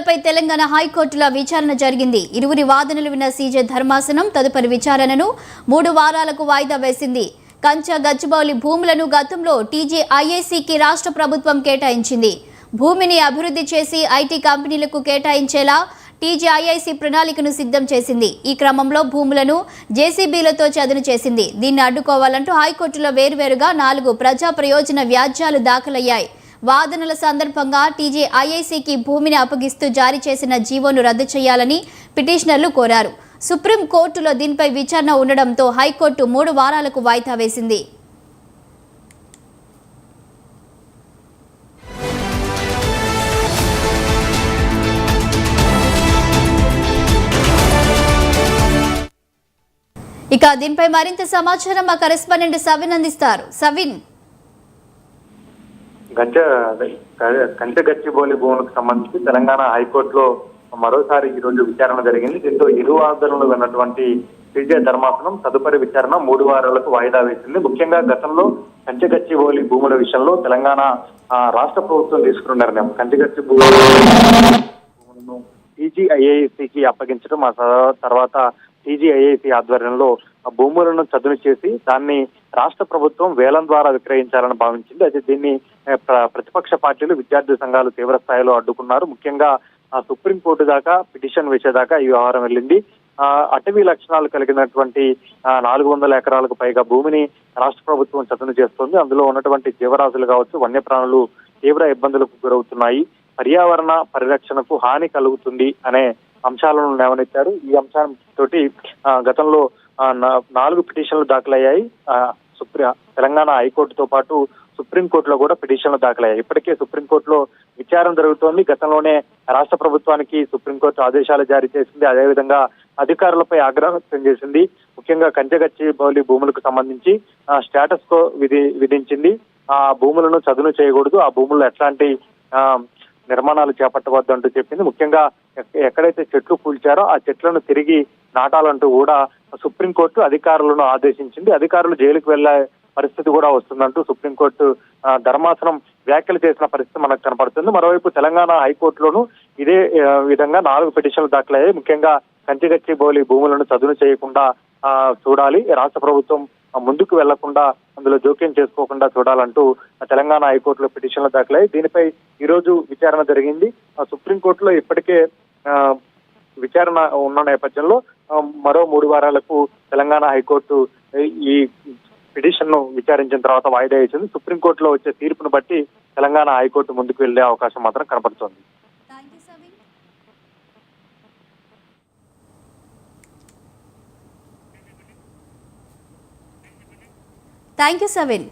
పిటిషన్లపై తెలంగాణ హైకోర్టులో విచారణ జరిగింది. ఇరువురి వాదనలు విన్న సీజే ధర్మాసనం తదుపరి విచారణను 3 వారాలకు వాయిదా వేసింది. కంచ గచ్చిబౌలి భూములను గతంలో టీజీఐఐసీకి రాష్ట్ర ప్రభుత్వం కేటాయించింది. భూమిని అభివృద్ధి చేసి ఐటీ కంపెనీలకు కేటాయించేలా టీజీఐఐసీ ప్రణాళికను సిద్ధం చేసింది. ఈ క్రమంలో భూములను జేసీబీలతో చదును చేసింది. దీన్ని అడ్డుకోవాలంటూ హైకోర్టులో వేర్వేరుగా 4 ప్రజా ప్రయోజన వ్యాజ్యాలు దాఖలయ్యాయి. వాదనల సందర్భంగా టీజీఐఐసీకి భూమిని అప్పగిస్తూ జారీ చేసిన జీవోను రద్దు చేయాలని పిటిషనర్లు కోరారు. సుప్రీం కోర్టులో దీనిపై విచారణ ఉండడంతో హైకోర్టు 3 వారాలకు వాయిదా వేసింది. ఇక దీనిపై మరింత సమాచారం మా కరెస్పాండెంట్ సవిన్ అందిస్తారు. సవిన్, కంచె గచ్చిబౌలి భూములకు సంబంధించి తెలంగాణ హైకోర్టులో మరోసారి ఈ రోజు విచారణ జరిగింది. దీంతో ఇరు వాదనలు విన్నటువంటి సీజే ధర్మాసనం తదుపరి విచారణ 3 వారాలకు వాయిదా వేసింది. ముఖ్యంగా గతంలో కంచె గచ్చిబౌలి భూముల విషయంలో తెలంగాణ రాష్ట్ర ప్రభుత్వం తీసుకున్న నిర్ణయం కంచె గచ్చిబౌలి భూములను టీజీఐఐసీకి అప్పగించడం, ఆ తర్వాత టీజీఐఐసీ ఆధ్వర్యంలో భూములను చదును చేసి దాన్ని రాష్ట్ర ప్రభుత్వం వేలం ద్వారా విక్రయించాలని భావించింది. అయితే దీన్ని ప్రతిపక్ష పార్టీలు, విద్యార్థి సంఘాలు తీవ్ర స్థాయిలో అడ్డుకున్నారు. ముఖ్యంగా సుప్రీంకోర్టు దాకా పిటిషన్ వేసేదాకా ఈ వ్యవహారం వెళ్ళింది. అటవీ లక్షణాలు కలిగినటువంటి 400 ఎకరాలకు పైగా భూమిని రాష్ట్ర ప్రభుత్వం చదును చేస్తోంది. అందులో ఉన్నటువంటి జీవరాశులు కావచ్చు, వన్యప్రాణులు తీవ్ర ఇబ్బందులకు గురవుతున్నాయి. పర్యావరణ పరిరక్షణకు హాని కలుగుతుంది అనే అంశాలను లేవనెత్తారు. ఈ అంశంతో గతంలో 4 పిటిషన్లు దాఖలయ్యాయి. తెలంగాణ హైకోర్టుతో పాటు సుప్రీంకోర్టులో కూడా పిటిషన్లు దాఖలయ్యాయి. ఇప్పటికే సుప్రీంకోర్టులో విచారణ జరుగుతోంది. గతంలోనే రాష్ట్ర ప్రభుత్వానికి సుప్రీంకోర్టు ఆదేశాలు జారీ చేసింది. అదేవిధంగా అధికారులపై ఆగ్రహం వ్యక్తం చేసింది. ముఖ్యంగా కంచె గచ్చిబౌలి భూములకు సంబంధించి స్టేటస్ కో విధించింది. ఆ భూములను చదును చేయకూడదు, ఆ భూముల్లో ఎట్లాంటి నిర్మాణాలు చేపట్టవద్దు అంటూ చెప్పింది. ముఖ్యంగా ఎక్కడైతే చెట్లు కూల్చారో ఆ చెట్లను తిరిగి నాటాలంటూ కూడా సుప్రీంకోర్టు అధికారులను ఆదేశించింది. అధికారులు జైలుకు వెళ్లే పరిస్థితి కూడా వస్తుందంటూ సుప్రీంకోర్టు ధర్మాసనం వ్యాఖ్యలు చేసిన పరిస్థితి మనకు కనపడుతుంది. మరోవైపు తెలంగాణ హైకోర్టులోనూ ఇదే విధంగా 4 పిటిషన్లు దాఖలయ్యాయి. ముఖ్యంగా కంచె గచ్చిబౌలి భూములను చదును చేయకుండా చూడాలి, రాష్ట్ర ప్రభుత్వం ముందుకు వెళ్లకుండా అందులో జోక్యం చేసుకోకుండా చూడాలంటూ తెలంగాణ హైకోర్టులో పిటిషన్లు దాఖలయ్యాయి. దీనిపై ఈ రోజు విచారణ జరిగింది. సుప్రీంకోర్టులో ఇప్పటికే విచారణ ఉన్న నేపథ్యంలో మరో 3 వారాలకు తెలంగాణ హైకోర్టు ఈ పిటిషన్ ను విచారించిన తర్వాత వాయిదా వేసింది. సుప్రీంకోర్టులో వచ్చే తీర్పును బట్టి తెలంగాణ హైకోర్టు ముందుకు వెళ్లే అవకాశం మాత్రం కనపడుతోంది. Thank you సవిన్.